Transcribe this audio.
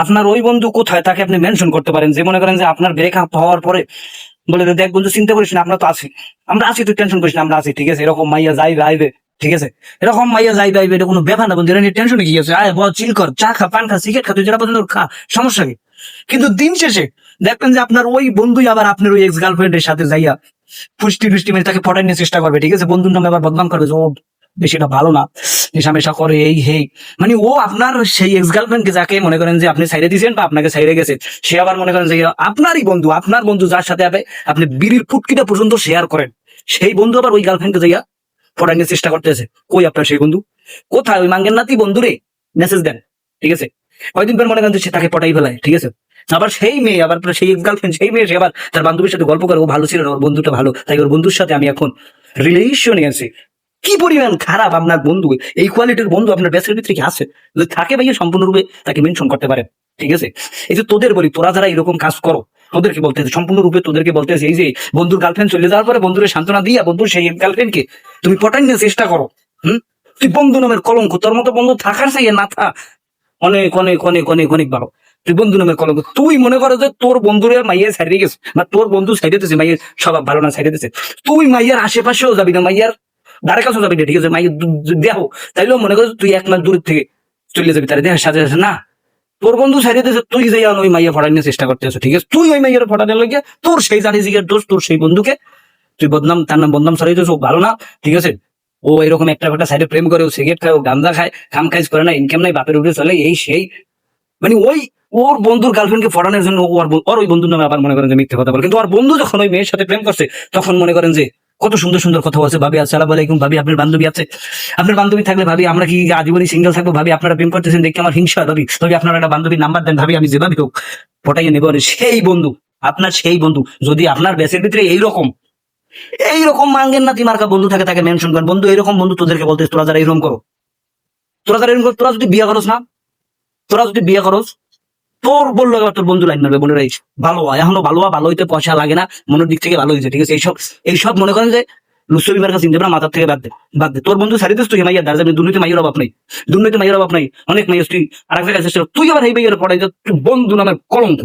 আপনার ওই বন্ধু কোথায় তাকে আপনি মেনশন করতে পারেন, যে মনে করেন যে আপনার ব্রেকআপ হওয়ার পরে বলে যে, দেখ বন্ধু চিন্তা করিস না, আমরা তো আছি, আমরা আছি, তুই টেনশন করিস না, আমরা আছি, ঠিক আছে, এরকম মাইয়া যাইবে আইবে, ঠিক আছে, এরকম মাইয়া যাইবে আইবে, এটা কোনো ব্যাপার না বন্ধু, এটা নিয়ে টেনশনে কি আছে, আয় বল, চিল কর, চা খা, পান খা, সিগারেট খা, তুই যেটা পছন্দ কর খা, সমস্যা কি? কিন্তু দিন শেষে দেখবেন যে আপনার ওই বন্ধুই আবার আপনার ওই এক্স গার্লফ্রেন্ডের সাথে যাইয়া পুষ্টি টুষ্টি মেরে তাকে পটাই নিয়ে চেষ্টা করবে, ঠিক আছে, বন্ধুর নামে আবার বদনাম করবে যে ও বেশিটা ভালো না, নেশামেশা করে, এই হেই, মানে ও আপনার সেই এক্স গার্লফ্রেন্ডকে যাকে মনে করেন যে আপনি সাইডে দিয়েছেন বা আপনাকে সাইডে গেছে, সে আবার মনে করেন যে আপনারই বন্ধু, আপনার বন্ধু যার সাথে আপনি বিড়ির ফুটকিটা পর্যন্ত শেয়ার করেন, সেই বন্ধু আবার ওই গার্লফ্রেন্ডকে যাইয়া পটাই নিয়ে চেষ্টা করতেছে। কই আপনার সেই বন্ধু কোথায়? ওই মাঙ্গের নাতি বন্ধুরে মেসেজ দেন, ঠিক আছে, কয়দিন পর মনে করেন যে সে তাকে পটাই ফেলায়, ঠিক আছে, আবার সেই মেয়ে, আবার সেই এক্স গার্লফ্রেন্ড, সেই মেয়ে সে আবার তার বান্ধবীর সাথে গল্প করে, ও ভালো ছিল না, ওর বন্ধুটা ভালো, তাই ওর বন্ধুর সাথে আমি এখন রিলেশনে আছি। কি পরিমাণ খারাপ আপনার বন্ধু! এই কোয়ালিটির বন্ধু আপনার বেসের ভিতরে কি আছে? যদি থাকে ভাইয়া সম্পূর্ণরূপে তাকে মেনশন করতে পারেন, ঠিক আছে। এই যে তোদের বলি, তোরা যারা এরকম কাজ করো, তোদেরকে বলতেছে সম্পূর্ণরূপে, তোদেরকে বলতেছে এই যে বন্ধুর গার্লফ্রেন্ড চলে যাওয়ার পরে বন্ধুর সান্ত্বনা দিয়া বন্ধুর সেই গার্লফ্রেন্ডকে তুমি পটাই নিয়ে চেষ্টা করো। তুই বন্ধু নামের কলঙ্ক, তোর মতো বন্ধু থাকার চাইয়ে না থাক অনেক অনেক অনেক অনেক অনেক ভালো। তুই বন্ধু নামের কলঙ্ক, তুই মনে করো যে তোর বন্ধুরে মাইয়ের সাইডে গেছে, বা তোর বন্ধু সাইডে দিতেছে, মাইয়ের স্বভাব ভালো না সাইডে দিতেছে, তুই মাইয়ার আশেপাশেও যাবি না, মাইয়ার ধারে কাছেও যাবি না, ঠিক আছে, মাইয়ের দেহ তাইলেও মনে করো তুই 1 মাস দূর থেকে চলে যাবি তার দেহের সাথে সাথে না, তোর বন্ধু সাইডে দিতেছে, তুই যাই ওই মাইয়া ফটানোর চেষ্টা করতেছো, ঠিক আছে, তুই ওই মাইয়ার ফটানোর লাগিয়ে তোর সেই জাতি জিগের দোষ, তোর সেই বন্ধুকে তুই বদনাম, তার নাম বদনাম ছড়াইতেছ, ও ভালো না, ঠিক আছে, ও এরকম একটা সাইডে প্রেম করে, ও সিগারেট খায়, ও গাঁজা খায়, খাম খাইজ করে না, ইনকাম নাই, বাপের উপরে চলে, এই সেই, মানে ওই ওর বন্ধুর গার্লফ্রেন্ডকে ফটানোর জন্য ওর ওই বন্ধুর নামে আবার মনে করেন যে মিথ্যে কথা বলে। কিন্তু ওর বন্ধু যখন ওই মেয়ের সাথে প্রেম করছে, তখন মনে করেন যে কত সুন্দর সুন্দর কথা বলছে, ভাবি আসসালামু আলাইকুম, ভাবি আপনার বান্ধবী আছে, আপনার বান্ধবী থাকলে ভাবি আমরা কি আজীবনই সিঙ্গেল থাকবো, ভাবি আপনারা প্রেম করতেছেন দেখে আমার হিংসা, ভাবি ভাবি আপনারা একটা বান্ধবীর নাম্বার দেন, ভাবি আমি যেভাবে হোক পটাইয়ে নেবো। সেই বন্ধু, আপনার সেই বন্ধু যদি আপনার বেসের ভিতরে এইরকম মাঙ্গের নাতি মার্কা বন্ধু থাকে, তাকে মেনশন করেন। বন্ধু এরকম বন্ধু তোদেরকে বলতে, তোরা যারা এরকম করো, তোরা যদি বিয়ে করস না, তোরা যদি বিয়ে করস, তোর বললো তোর বন্ধু লাইন মারবে, মনে রাখিস, ভালো হয় এখনো, ভালো হয়, ভালো হইতে পয়সা লাগে না, মনের দিক থেকে ভালো হয়েছে, ঠিক আছে, এইসব মনে করেন যে লুসবিমার কাছে চিন্তা মাথার থেকে বাদ দে, তোর বন্ধু সারি দিস, তুই মাইয়া দাঁড় যাবি, দুর্নীতি মাইয়ের অভাব নাই, দুর্নীতি মাইয়ের অভাব নাই, অনেক মাইয়া তুই আর এক জায়গায় তুই আবার এই মাইয়ের পড়াই, বন্ধু নামের কলঙ্ক।